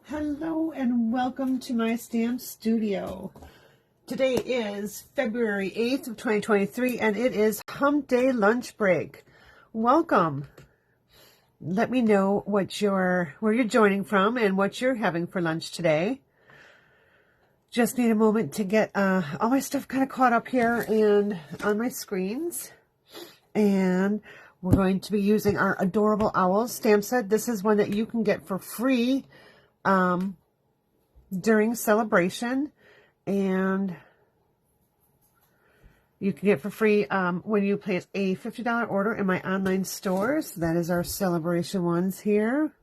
Hello and welcome to my stamp studio. Today is February 8th of 2023 and it is Hump Day lunch break. Welcome. Let me know where you're joining from and what you're having for lunch today. Just need a moment to get all my stuff kind of caught up here and on my screens. And we're going to be using our Adorable Owls stamp set. This is one that you can get for free during celebration, and you can get for free when you place a $50 order in my online stores. That is our celebration ones here.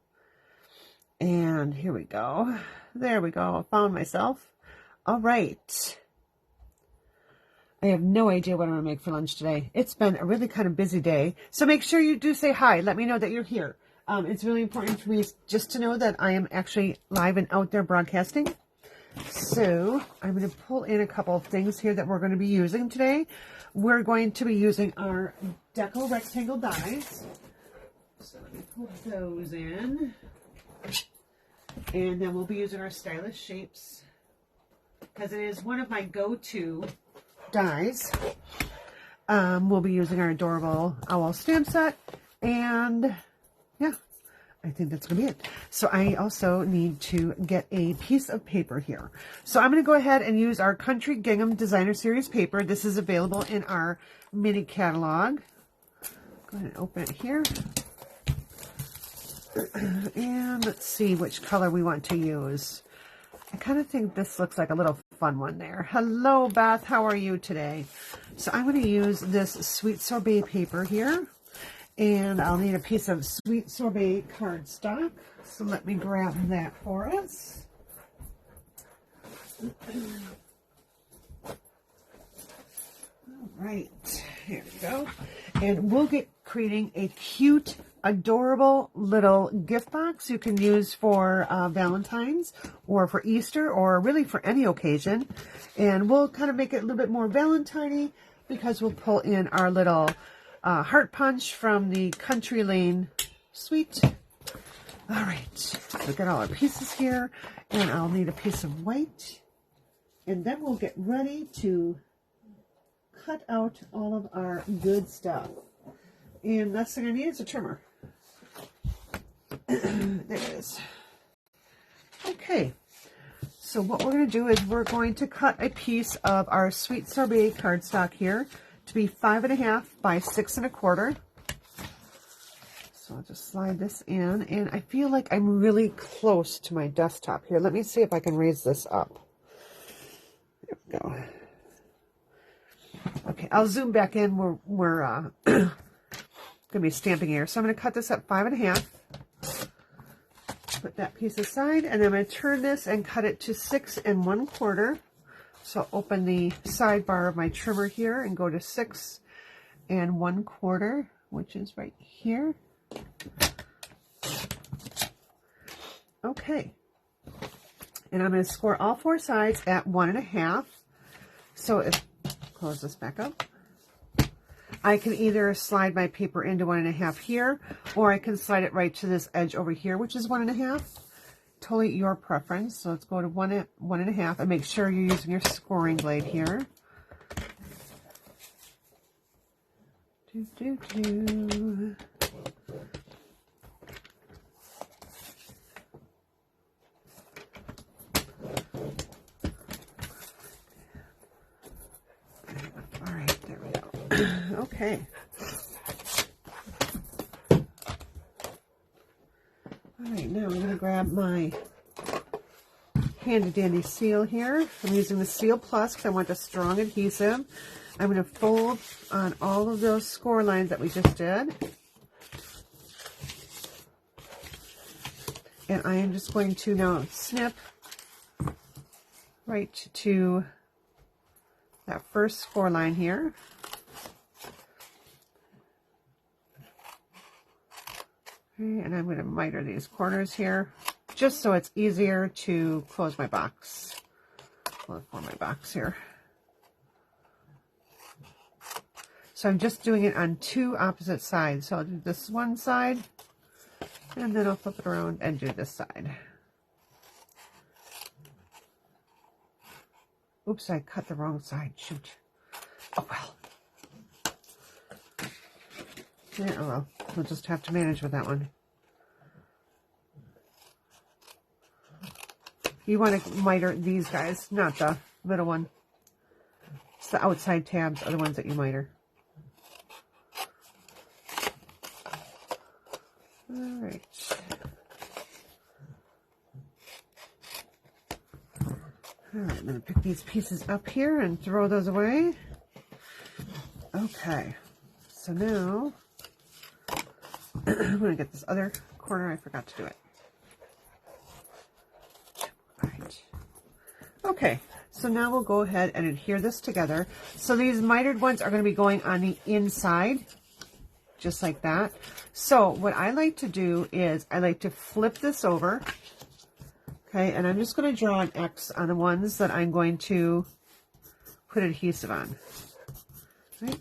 And here we go. There we go. I found myself. All right. I have no idea what I'm going to make for lunch today. It's been a really kind of busy day. So make sure you do say hi. Let me know that you're here. It's really important for me just to know that I am actually live and out there broadcasting. So I'm going to pull in a couple of things here that we're going to be using today. We're going to be using our Deco rectangle dies. So let me pull those in. And then we'll be using our stylish shapes because it is one of my go-to dies. We'll be using our Adorable Owl stamp set, and yeah, I think that's going to be it. So I also need to get a piece of paper here. So I'm going to go ahead and use our Country Gingham Designer Series paper. This is available in our mini catalog. Go ahead and open it here. And let's see which color we want to use. I kind of think this looks like a little fun one there. Hello, Beth. How are you today? So I'm going to use this Sweet Sorbet paper here. And I'll need a piece of Sweet Sorbet cardstock. So let me grab that for us. All right, here we go. And we'll get creating a cute, adorable little gift box you can use for Valentine's or for Easter or really for any occasion. And we'll kind of make it a little bit more Valentine-y because we'll pull in our little heart punch from the Country Lane Suite. All right, we got all our pieces here, and I'll need a piece of white, and then we'll get ready to cut out all of our good stuff. And last thing I need is a trimmer. There it is. Okay, so what we're going to do is we're going to cut a piece of our Sweet Sorbet cardstock here to be 5.5 by 6 1/4. So I'll just slide this in, and I feel like I'm really close to my desktop here. Let me see if I can raise this up. There we go. Okay, I'll zoom back in. We're going to be stamping here. So I'm going to cut this at 5.5. Put that piece aside, and then I'm going to turn this and cut it to 6 1/4. So I'll open the sidebar of my trimmer here and go to 6 1/4, which is right here. Okay. And I'm going to score all 4 sides at 1.5. So if, close this back up. I can either slide my paper into 1.5 here, or I can slide it right to this edge over here, which is 1.5. Totally your preference. So let's go to 1.5 and make sure you're using your scoring blade here. All right, there we go. Okay. All right, now I'm going to grab my handy dandy seal here. I'm using the Seal Plus because I want a strong adhesive. I'm going to fold on all of those score lines that we just did. And I am just going to now snip right to that first score line here. Okay, and I'm going to miter these corners here just so it's easier to close my box. For my box here. So I'm just doing it on 2 opposite sides. So I'll do this one side, and then I'll flip it around and do this side. Oops, I cut the wrong side. Shoot. Oh, well. Yeah, oh, well. We'll just have to manage with that one. You want to miter these guys, not the little one. It's the outside tabs are the ones that you miter. All right. All right, I'm going to pick these pieces up here and throw those away. Okay, so now I'm going to get this other corner. I forgot to do it. All right. Okay, so now we'll go ahead and adhere this together. So these mitered ones are going to be going on the inside, just like that. So what I like to do is I like to flip this over. Okay, and I'm just going to draw an X on the ones that I'm going to put adhesive on. Right?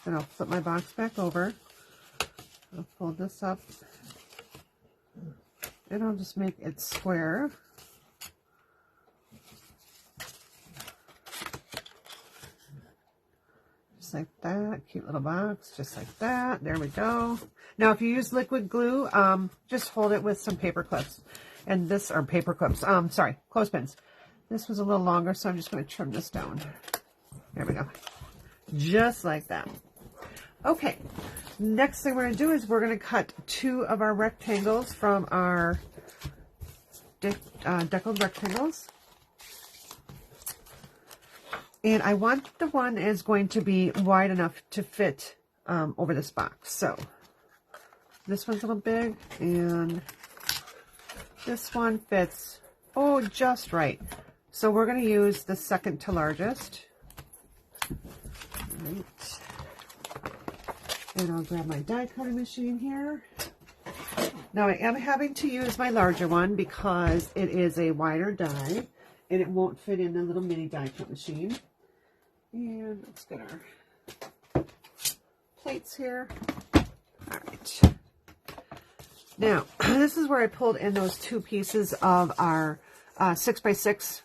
Then I'll flip my box back over. I'll fold this up. And I'll just make it square. Just like that. Cute little box. Just like that. There we go. Now, if you use liquid glue, just hold it with some paper clips. And this, or paper clips, sorry, clothespins. This was a little longer, so I'm just going to trim this down. There we go. Just like that. Okay, next thing we're going to do is we're going to cut 2 of our rectangles from our deckled rectangles. And I want the one is going to be wide enough to fit over this box. So this one's a little big, and this one fits, oh, just right. So we're going to use the second to largest. All right. And I'll grab my die cutting machine here. Now I am having to use my larger one because it is a wider die and it won't fit in the little mini die cut machine. And let's get our plates here. All right. Now, this is where I pulled in those 2 pieces of our 6x6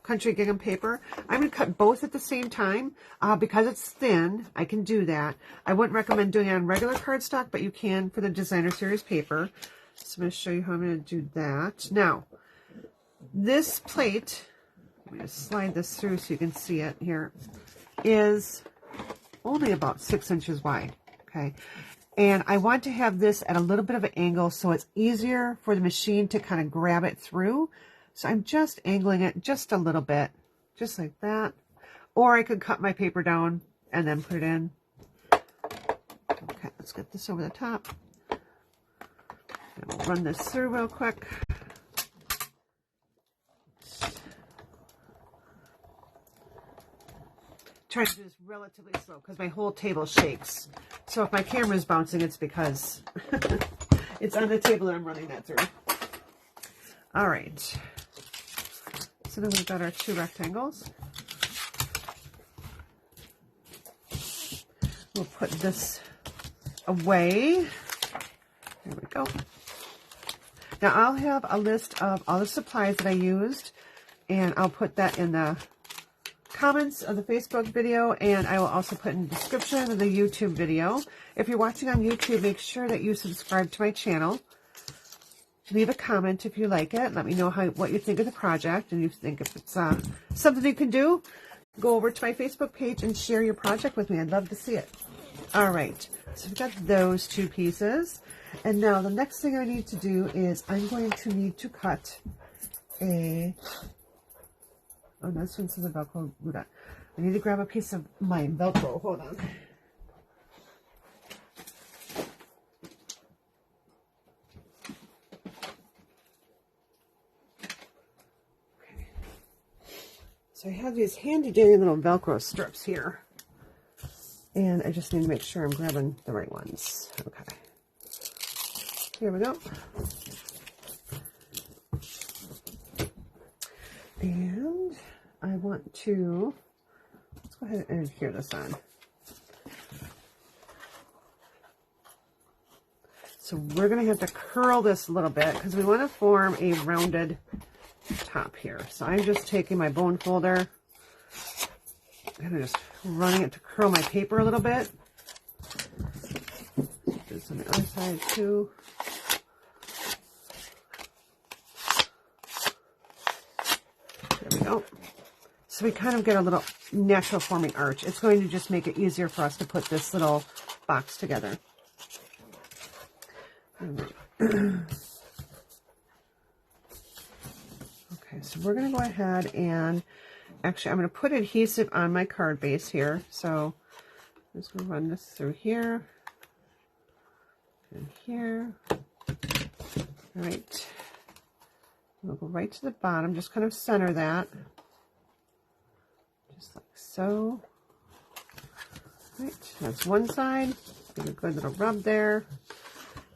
country gingham paper. I'm going to cut both at the same time because it's thin. I can do that. I wouldn't recommend doing it on regular cardstock, but you can for the designer series paper. So I'm going to show you how I'm going to do that. Now, this plate, let me just slide this through so you can see it here, is only about 6 inches wide. Okay. And I want to have this at a little bit of an angle so it's easier for the machine to kind of grab it through. So I'm just angling it just a little bit, just like that. Or I could cut my paper down and then put it in. Okay, let's get this over the top. And we'll run this through real quick. Try to do this relatively slow because my whole table shakes. So if my camera is bouncing, it's because it's on the table that I'm running that through. All right. So then we've got our 2 rectangles. We'll put this away. There we go. Now I'll have a list of all the supplies that I used, and I'll put that in the comments of the Facebook video, and I will also put in the description of the YouTube video. If you're watching on YouTube, make sure that you subscribe to my channel. Leave a comment if you like it. Let me know what you think of the project, and you think if it's something you can do. Go over to my Facebook page and share your project with me. I'd love to see it. All right, so we've got those 2 pieces. And now the next thing I need to do is I'm going to need to cut a... Oh, no, this one says a Velcro. I need to grab a piece of my Velcro. Hold on. So I have these handy dandy little Velcro strips here. And I just need to make sure I'm grabbing the right ones. Okay. Here we go. And I want to, let's go ahead and adhere this on. So we're going to have to curl this a little bit because we want to form a rounded top here. So I'm just taking my bone folder, kind of just running it to curl my paper a little bit. Do this on the other side too. There we go. So we kind of get a little natural forming arch. It's going to just make it easier for us to put this little box together. Okay, so we're going to go ahead and actually I'm going to put adhesive on my card base here. So I'm just going to run this through here and here. All right. We'll go right to the bottom, just kind of center that. Just like so. All right, that's one side. Give a good little rub there.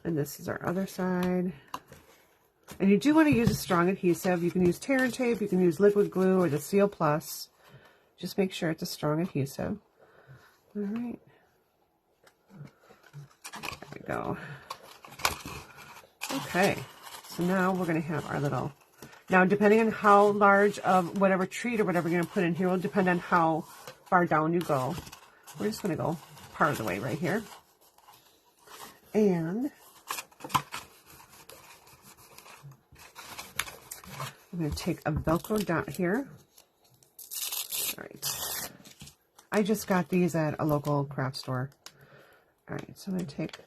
And this is our other side. And you do want to use a strong adhesive. You can use tear and tape, you can use liquid glue or the Seal Plus. Just make sure it's a strong adhesive. All right. There we go. Okay. So now we're going to have our little, now depending on how large of whatever treat or whatever you're going to put in here will depend on how far down you go. We're just going to go part of the way right here. And I'm going to take a Velcro dot here. All right. I just got these at a local craft store. All right, so I'm going to take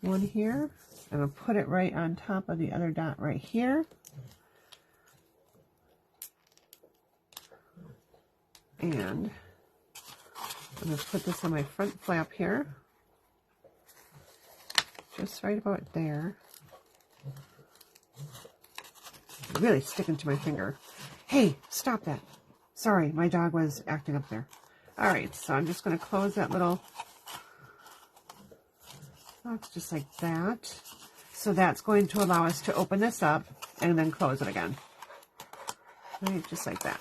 one here. I'm going to put it right on top of the other dot right here. And I'm going to put this on my front flap here. Just right about there. Really sticking to my finger. Hey, stop that. Sorry, my dog was acting up there. All right, so I'm just going to close that little box just like that. So that's going to allow us to open this up and then close it again. Right, just like that.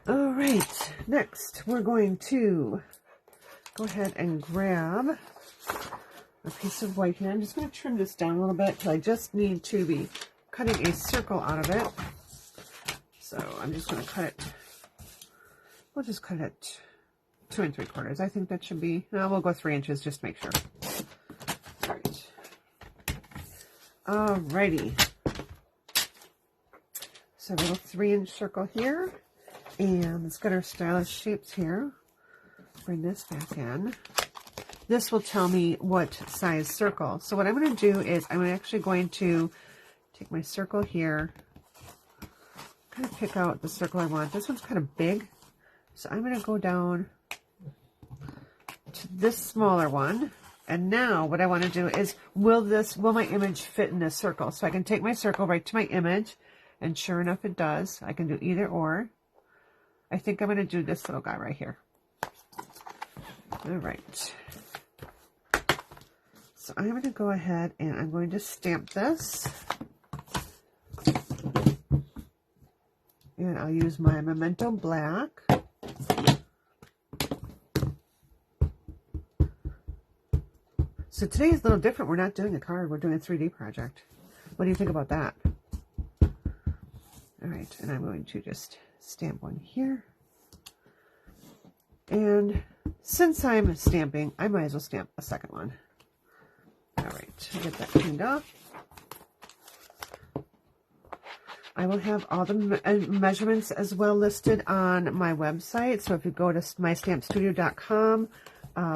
All right, next we're going to go ahead and grab a piece of white here. I'm just going to trim this down a little bit because I just need to be cutting a circle out of it. So I'm just going to cut it. We'll just cut it 2 3/4. I think that should be, no, we'll go 3 inches just to make sure. All right. Alrighty. So a little 3-inch circle here. And let's get our stylish shapes here. Bring this back in. This will tell me what size circle. So what I'm going to do is I'm actually going to take my circle here, kind of pick out the circle I want. This one's kind of big, so I'm going to go down to this smaller one. And now what I want to do is, will my image fit in this circle? So I can take my circle right to my image, and sure enough it does. I can do either or. I think I'm going to do this little guy right here. All right. So I'm going to go ahead and I'm going to stamp this. And I'll use my Memento Black. So today is a little different. We're not doing a card. We're doing a 3D project. What do you think about that? All right. And I'm going to just stamp one here. And since I'm stamping, I might as well stamp a second one. All right, get that cleaned off. I will have all the measurements as well listed on my website. So if you go to mystampstudio.com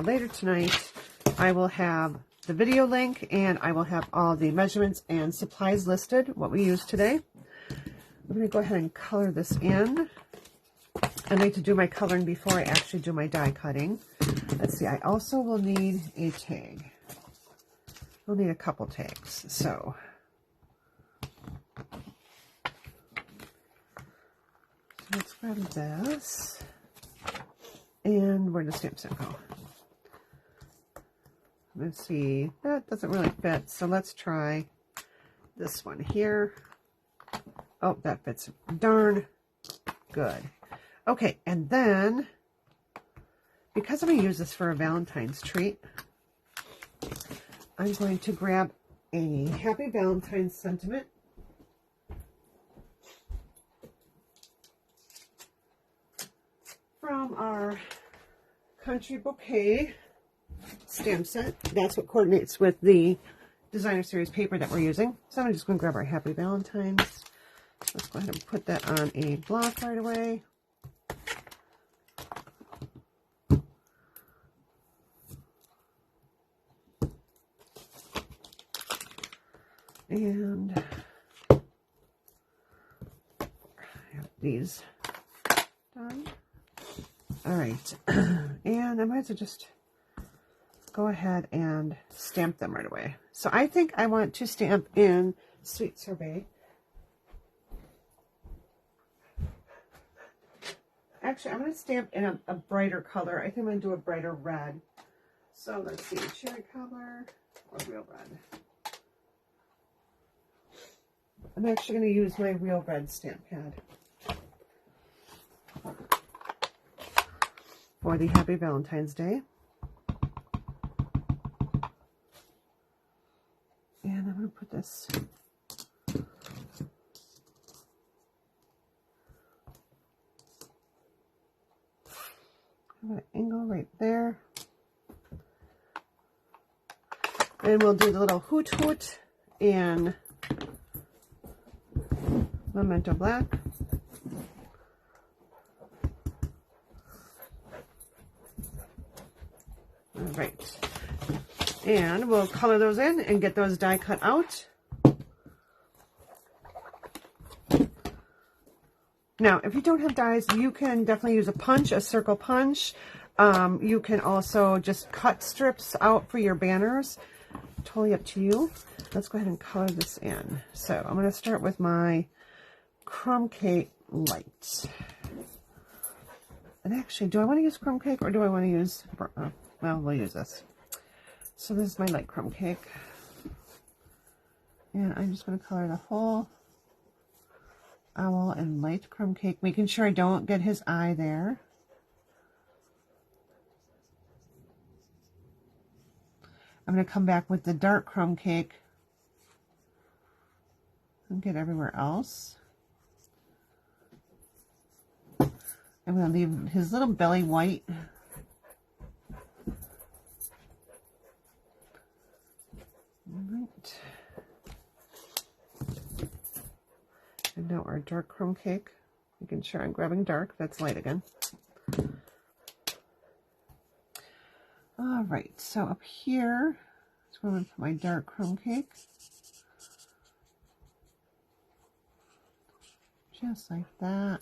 later tonight, I will have the video link and I will have all the measurements and supplies listed, what we used today. I'm going to go ahead and color this in. I like to do my coloring before I actually do my die cutting. Let's see, I also will need a tag. We'll need a couple tags. So let's grab this. And where does stamp set go? Let's see, that doesn't really fit. So let's try this one here. Oh, that fits darn good. Okay, and then, because I'm going to use this for a Valentine's treat, I'm going to grab a Happy Valentine's sentiment. From our Country Bouquet stamp set. That's what coordinates with the Designer Series paper that we're using. So I'm just going to grab our Happy Valentine's. Let's go ahead and put that on a block right away. And I have these done. All right, and I might as well just go ahead and stamp them right away. So I think I want to stamp in Sweet Sorbet. Actually, I'm going to stamp in a brighter color. I think I'm going to do a brighter red. So let's see, cherry color or real red. I'm actually going to use my real red stamp pad for the Happy Valentine's Day. And I'm going to put this I'm going to angle right there. And we'll do the little hoot hoot in Memento Black. All right. And we'll color those in and get those die cut out. Now, if you don't have dies, you can definitely use a punch, a circle punch. You can also just cut strips out for your banners. Totally up to you. Let's go ahead and color this in. So I'm going to start with my Crumb Cake Light. And actually, do I want to use Crumb Cake or do I want to use, well, we'll use this. So this is my light crumb cake. And I'm just going to color the whole owl in light crumb cake, making sure I don't get his eye there. I'm going to come back with the dark crumb cake and get everywhere else. I'm going to leave his little belly white. Right. And now our dark crumb cake. Making sure I'm grabbing dark. That's light again. All right. So up here, that's where I'm going to put my dark crumb cake. Just like that.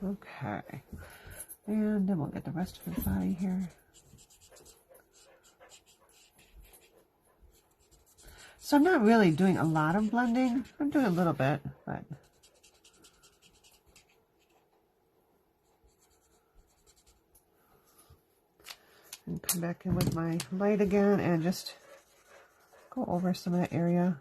Okay. And then we'll get the rest of his body here. So I'm not really doing a lot of blending. I'm doing a little bit, but and come back in with my light again and just go over some of that area.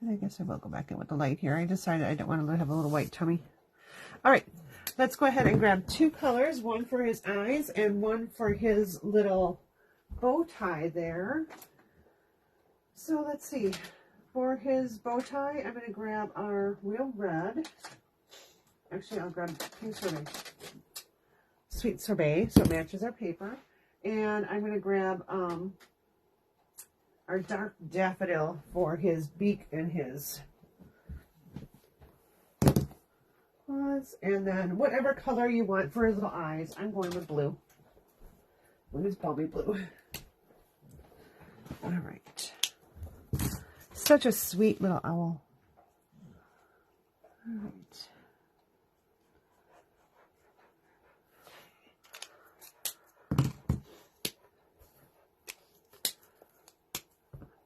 And I guess I will go back in with the light here. I decided I don't want to have a little white tummy. All right, let's go ahead and grab two colors, one for his eyes and one for his little bow tie there. So let's see. For his bow tie, I'm going to grab our real red. Actually, I'll grab Pink Sorbet. Sweet Sorbet, so it matches our paper. And I'm going to grab our dark daffodil for his beak and his paws. And then whatever color you want for his little eyes, I'm going with blue. With his balmy blue. All right. Such a sweet little owl. All right.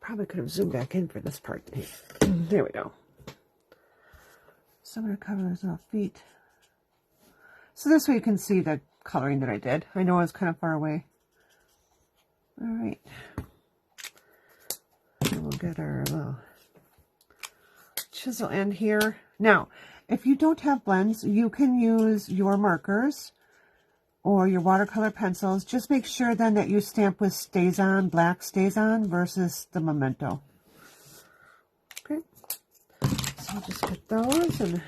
Probably could have zoomed back in for this part. There we go. So I'm going to cover those little feet. So this way you can see the coloring that I did. I know I was kind of far away. All right. And we'll get our little chisel end here. Now, if you don't have blends, you can use your markers or your watercolor pencils. Just make sure then that you stamp with Stays On, black Stays On versus the Memento. Okay. So I'll just get those and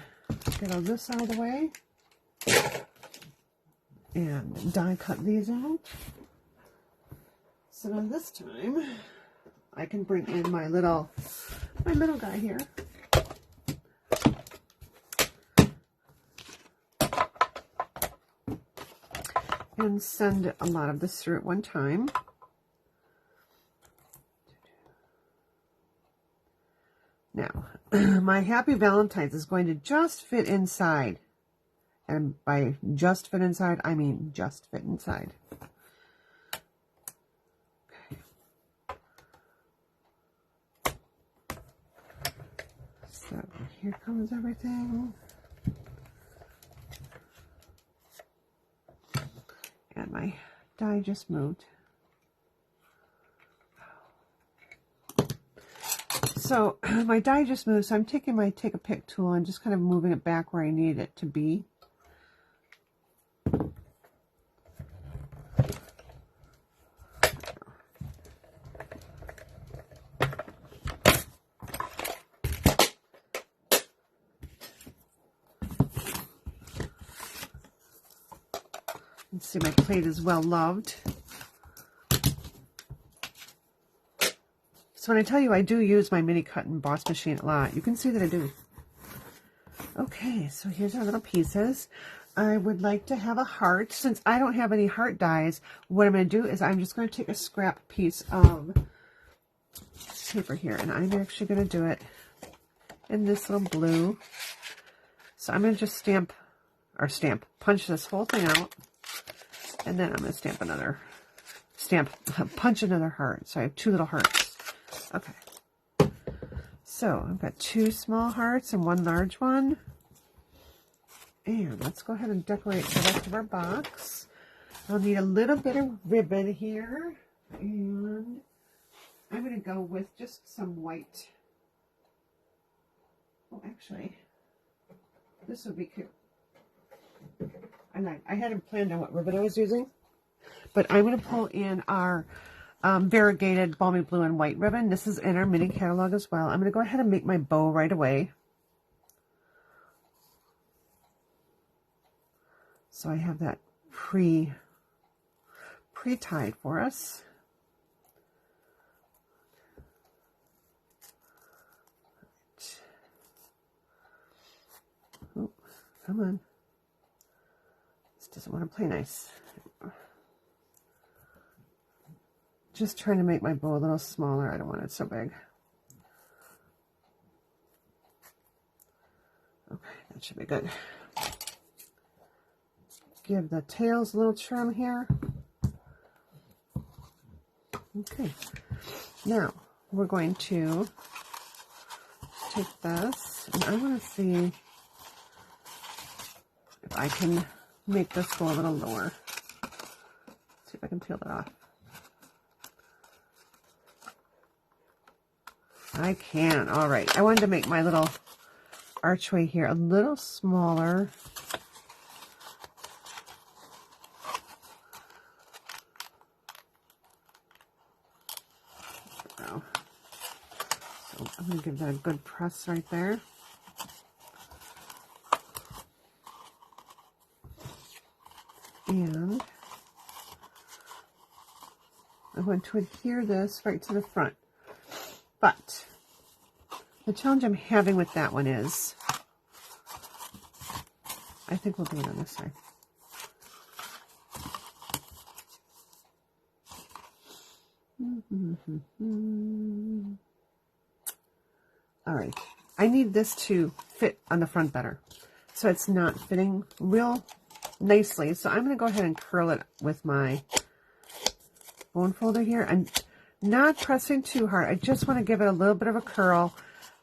get all this out of the way. And die cut these out. So now this time, I can bring in my little guy here. And send a lot of this through at one time. Now, my Happy Valentine's is going to just fit inside. And by just fit inside, I mean just fit inside. Okay. So here comes everything. And my die just moved. So my die just moved, so I'm taking my take a pick tool and just kind of moving it back where I need it to be. Let's see, my plate is well loved. So when I tell you I do use my mini cut and emboss machine a lot, you can see that I do. Okay, so here's our little pieces. I would like to have a heart. Since I don't have any heart dies, what I'm going to do is I'm just going to take a scrap piece of paper here, and I'm actually going to do it in this little blue. So I'm going to just punch this whole thing out. And then I'm going to punch another heart. So I have two little hearts. Okay. So I've got two small hearts and one large one. And let's go ahead and decorate the rest of our box. I'll need a little bit of ribbon here. And I'm going to go with just some white. Oh, actually, this would be cute. I hadn't planned on what ribbon I was using, but I'm going to pull in our variegated balmy blue and white ribbon. This is in our mini catalog as well. I'm going to go ahead and make my bow right away. So I have that pre-tied for us. Oh, come on. Doesn't want to play nice. Just trying to make my bow a little smaller. I don't want it so big. Okay, that should be good. Give the tails a little trim here. Okay. Now, we're going to take this, and I want to see if I can make this go a little lower. See if I can peel that off. I can. All right. I wanted to make my little archway here a little smaller. There we go. So I'm going to give that a good press right there. And I'm going to adhere this right to the front. But the challenge I'm having with that one is, I think we'll do it on this side. All right. I need this to fit on the front better. So it's not fitting real nicely. So I'm going to go ahead and curl it with my bone folder here. And Not pressing too hard. I just want to give it a little bit of a curl.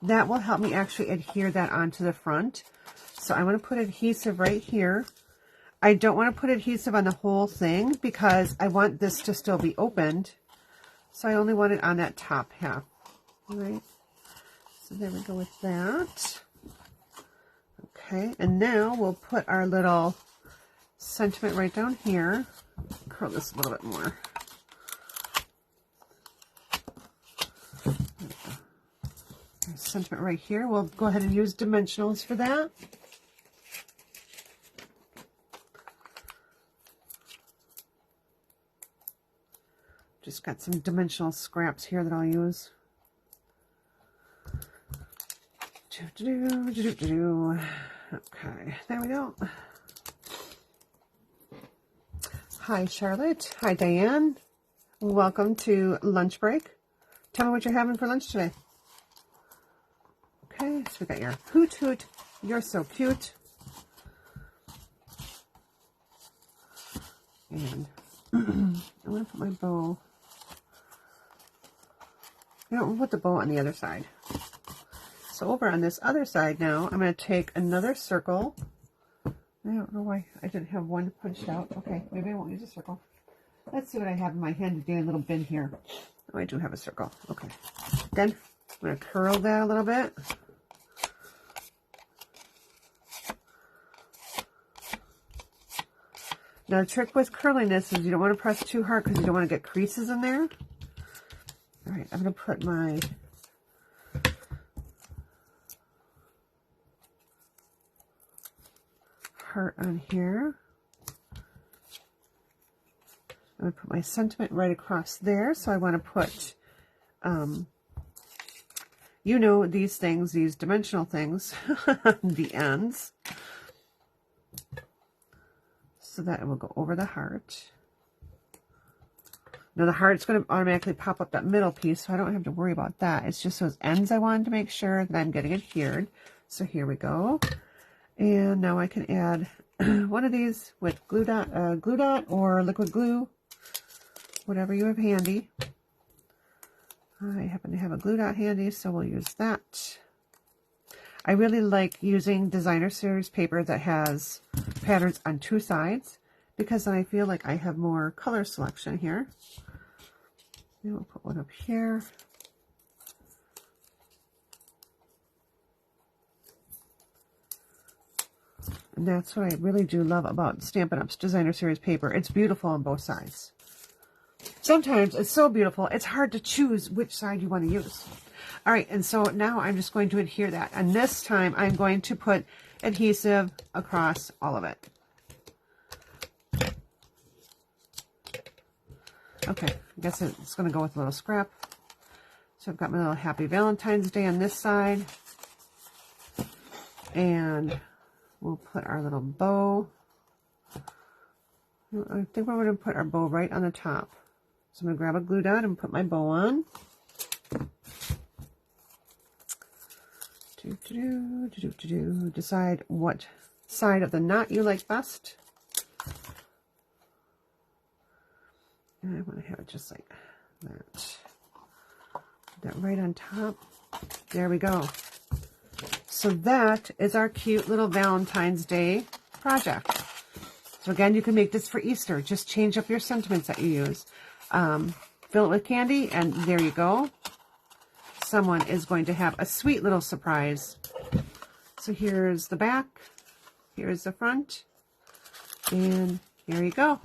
That will help me actually adhere that onto the front. So I'm going to put adhesive right here. I don't want to put adhesive on the whole thing because I want this to still be opened. So I only want it on that top half. All right. So there we go with that. Okay. And now we'll put our little sentiment right down here. Curl this a little bit more. Sentiment right here. We'll go ahead and use dimensionals for that. Just got some dimensional scraps here that I'll use. Okay, there we go. Hi, Charlotte. Hi, Diane. Welcome to lunch break. Tell me what you're having for lunch today. Okay, so we got your hoot hoot. You're so cute. And I'm going to put my bow. I don't put the bow on the other side. So over on this other side now, I'm going to take another circle. I don't know why I didn't have one punched out. Okay, maybe I won't use a circle. Let's see what I have in my handy dandy little bin here. Oh, I do have a circle. Okay. Then I'm going to curl that a little bit. Now the trick with curling this is you don't want to press too hard because you don't want to get creases in there. All right, I'm going to put my heart on here. I'm going to put my sentiment right across there. So I want to put, you know, these things, these dimensional things, the ends. So that it will go over the heart. Now the heart's going to automatically pop up that middle piece, so I don't have to worry about that. It's just those ends I wanted to make sure that I'm getting adhered. So here we go. And now I can add one of these with glue dot or liquid glue, whatever you have handy. I happen to have a glue dot handy, so we'll use that. I really like using designer series paper that has patterns on two sides because then I feel like I have more color selection here. And we'll put one up here. And that's what I really do love about Stampin' Up's designer series paper. It's beautiful on both sides. Sometimes it's so beautiful, it's hard to choose which side you want to use. All right, and so now I'm just going to adhere that. And this time I'm going to put adhesive across all of it. Okay, I guess it's going to go with a little scrap. So I've got my little Happy Valentine's Day on this side. And we'll put our little bow. I think we're going to put our bow right on the top. So I'm going to grab a glue dot and put my bow on. Decide what side of the knot you like best. And I want to have it just like that. Put that right on top. There we go. So that is our cute little Valentine's Day project. So again, you can make this for Easter. Just change up your sentiments that you use. Fill it with candy, and there you go. Someone is going to have a sweet little surprise. So here's the back, here's the front, and here you go.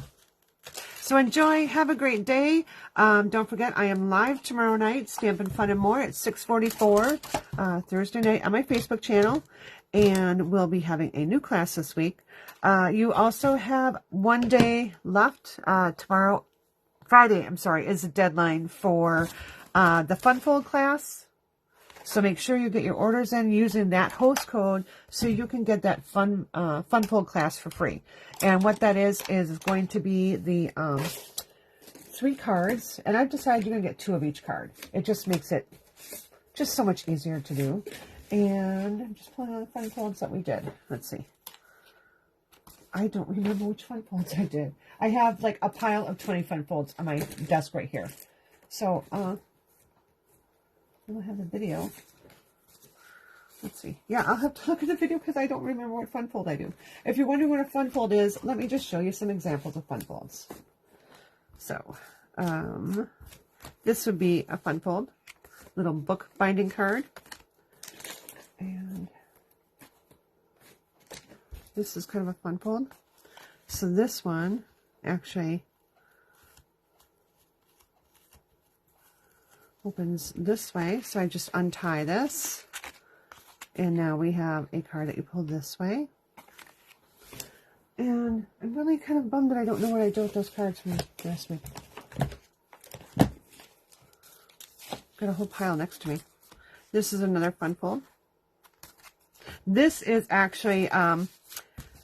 So enjoy, have a great day. Don't forget, I am live tomorrow night, Stampin' Fun and More at 6:44 Thursday night on my Facebook channel, and we'll be having a new class this week. You also have one day left. Tomorrow, Friday, I'm sorry, is the deadline for the Fun Fold class. So make sure you get your orders in using that host code so you can get that Fun Fold class for free. And what that is going to be the 3 cards. And I've decided you're going to get 2 of each card. It just makes it just so much easier to do. And I'm just pulling out the Fun Folds that we did. Let's see. I don't remember which Fun Folds I did. I have like a pile of 20 Fun Folds on my desk right here. So, I don't have the video. Let's see. Yeah, I'll have to look at the video because I don't remember what fun fold I do. If you're wondering what a fun fold is, let me just show you some examples of fun folds. So, this would be a fun fold. Little book binding card. And this is kind of a fun fold. So this one actually opens this way. So I just untie this. And now we have a card that you pull this way. And I'm really kind of bummed that I don't know what I do with those cards from last week. Got a whole pile next to me. This is another fun fold. This is actually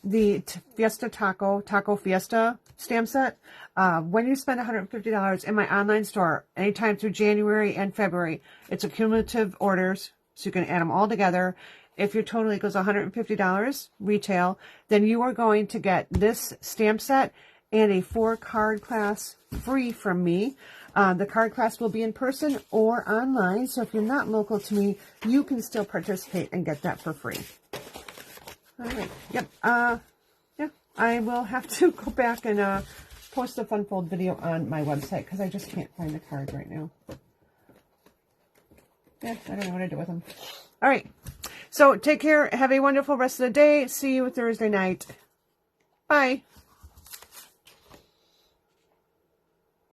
the Fiesta Taco Fiesta stamp set. When you spend $150 in my online store, anytime through January and February, it's a cumulative orders. So you can add them all together. If your total equals $150 retail, then you are going to get this stamp set and a 4-card class free from me. The card class will be in person or online. So if you're not local to me, you can still participate and get that for free. All right. Yep. Yeah. I will have to go back and post a fun fold video on my website because I just can't find the card right now. Yeah, I don't know what to do with them. All right. So take care. Have a wonderful rest of the day. See you Thursday night. Bye.